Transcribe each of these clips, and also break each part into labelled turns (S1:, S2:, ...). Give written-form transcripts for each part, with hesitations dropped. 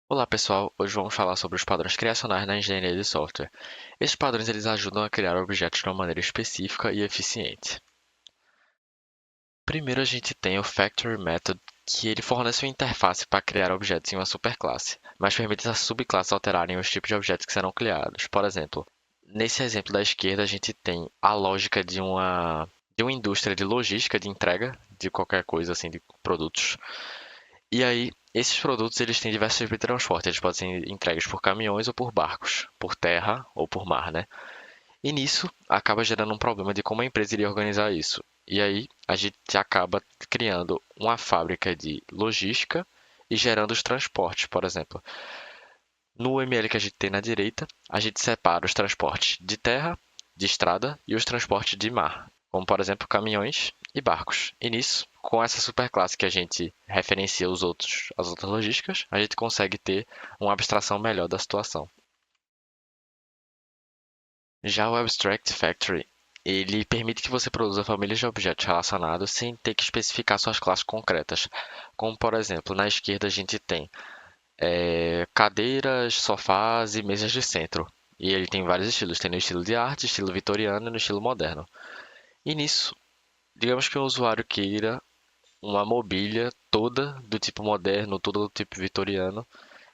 S1: Olá pessoal, hoje vamos falar sobre os padrões criacionais na engenharia de software. Esses padrões eles ajudam a criar objetos de uma maneira específica e eficiente. Primeiro a gente tem o Factory Method, que ele fornece uma interface para criar objetos em uma superclasse, mas permite as subclasses alterarem os tipos de objetos que serão criados. Por exemplo, nesse exemplo da esquerda a gente tem a lógica de uma indústria de logística de entrega de qualquer coisa assim de produtos. E aí, esses produtos eles têm diversos tipos de transporte. Eles podem ser entregues por caminhões ou por barcos, por terra ou por mar, né? E nisso acaba gerando um problema de como a empresa iria organizar isso. E aí a gente acaba criando uma fábrica de logística e gerando os transportes, por exemplo. No ML que a gente tem na direita, a gente separa os transportes de terra, de estrada e os transportes de mar, como por exemplo caminhões e barcos. E nisso, com essa superclasse que a gente referencia as outras logísticas, a gente consegue ter uma abstração melhor da situação. Já o Abstract Factory, ele permite que você produza famílias de objetos relacionados sem ter que especificar suas classes concretas. Como por exemplo, na esquerda a gente tem cadeiras, sofás e mesas de centro. E ele tem vários estilos, tem no estilo de arte, estilo vitoriano e no estilo moderno. E nisso, digamos que o usuário queira uma mobília toda do tipo moderno, toda do tipo vitoriano,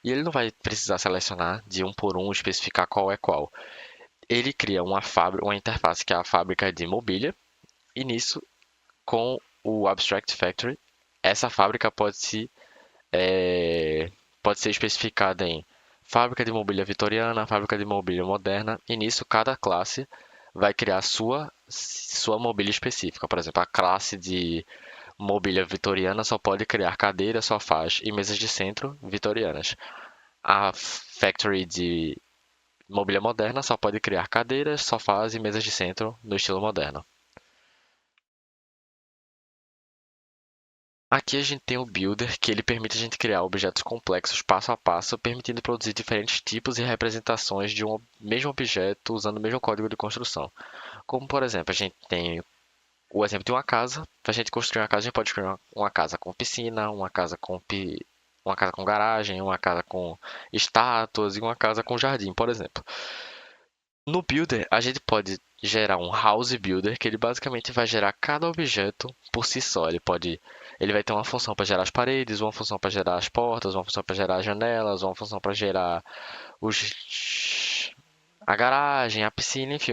S1: e ele não vai precisar selecionar de um por um, especificar qual é qual. Ele cria uma fábrica, uma interface que é a fábrica de mobília, e nisso, com o Abstract Factory, essa fábrica pode ser especificada em fábrica de mobília vitoriana, fábrica de mobília moderna, e nisso cada classe vai criar sua mobília específica. Por exemplo, a classe de mobília vitoriana só pode criar cadeiras, sofás e mesas de centro vitorianas. A factory de mobília moderna só pode criar cadeiras, sofás e mesas de centro no estilo moderno. Aqui a gente tem o Builder, que ele permite a gente criar objetos complexos passo a passo, permitindo produzir diferentes tipos e representações de um mesmo objeto usando o mesmo código de construção. Como, por exemplo, a gente tem o exemplo de uma casa. Para a gente construir uma casa, a gente pode construir uma casa com piscina, uma casa com garagem, uma casa com estátuas e uma casa com jardim, por exemplo. No Builder, a gente pode gerar um House Builder, que ele basicamente vai gerar cada objeto por si só. Ele vai ter uma função para gerar as paredes, uma função para gerar as portas, uma função para gerar as janelas, uma função para gerar os, a garagem, a piscina, enfim,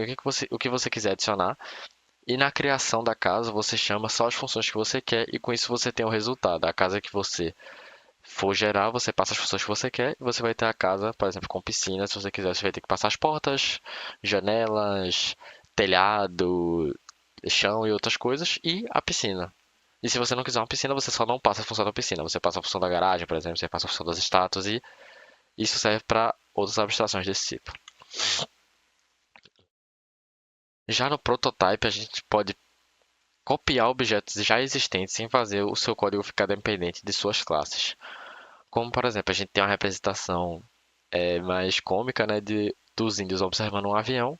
S1: o que você quiser adicionar. E na criação da casa, você chama só as funções que você quer e com isso você tem o resultado. A casa que você for gerar, você passa as funções que você quer e você vai ter a casa, por exemplo, com piscina. Se você quiser, você vai ter que passar as portas, janelas, telhado, chão e outras coisas e a piscina. E se você não quiser uma piscina, você só não passa a função da piscina. Você passa a função da garagem, por exemplo, você passa a função das estátuas e isso serve para outras abstrações desse tipo. Já no prototype, a gente pode copiar objetos já existentes sem fazer o seu código ficar dependente de suas classes. Como, por exemplo, a gente tem uma representação mais cômica, né, dos índios observando um avião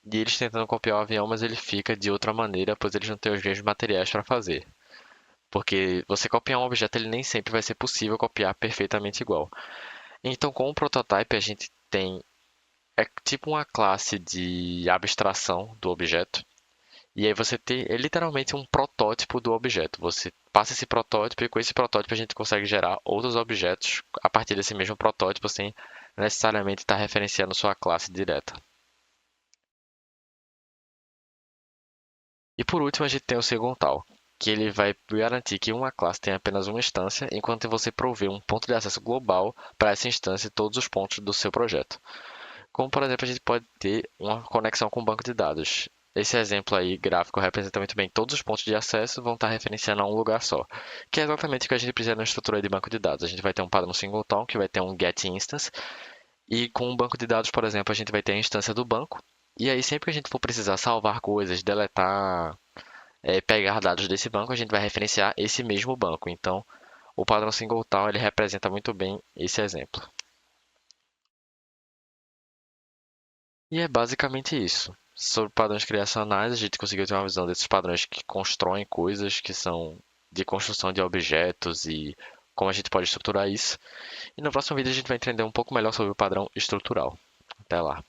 S1: e eles tentando copiar o avião, mas ele fica de outra maneira, pois eles não têm os mesmos materiais para fazer. Porque você copiar um objeto, ele nem sempre vai ser possível copiar perfeitamente igual. Então, com o prototype, a gente tem tipo uma classe de abstração do objeto. E aí você tem literalmente um protótipo do objeto. Você passa esse protótipo e com esse protótipo a gente consegue gerar outros objetos a partir desse mesmo protótipo sem necessariamente estar referenciando sua classe direta. E por último a gente tem o Segmental, que ele vai garantir que uma classe tem apenas uma instância, enquanto você provê um ponto de acesso global para essa instância e todos os pontos do seu projeto. Como, por exemplo, a gente pode ter uma conexão com o banco de dados. Esse exemplo aí gráfico representa muito bem todos os pontos de acesso vão estar referenciando a um lugar só, que é exatamente o que a gente precisa na estrutura de banco de dados. A gente vai ter um padrão singleton, que vai ter um get instance, e com o banco de dados, por exemplo, a gente vai ter a instância do banco, e aí sempre que a gente for precisar salvar coisas, deletar, pegar dados desse banco, a gente vai referenciar esse mesmo banco. Então, o padrão singleton ele representa muito bem esse exemplo. E é basicamente isso. Sobre padrões criacionais, a gente conseguiu ter uma visão desses padrões que constroem coisas que são de construção de objetos e como a gente pode estruturar isso. E no próximo vídeo a gente vai entender um pouco melhor sobre o padrão estrutural. Até lá!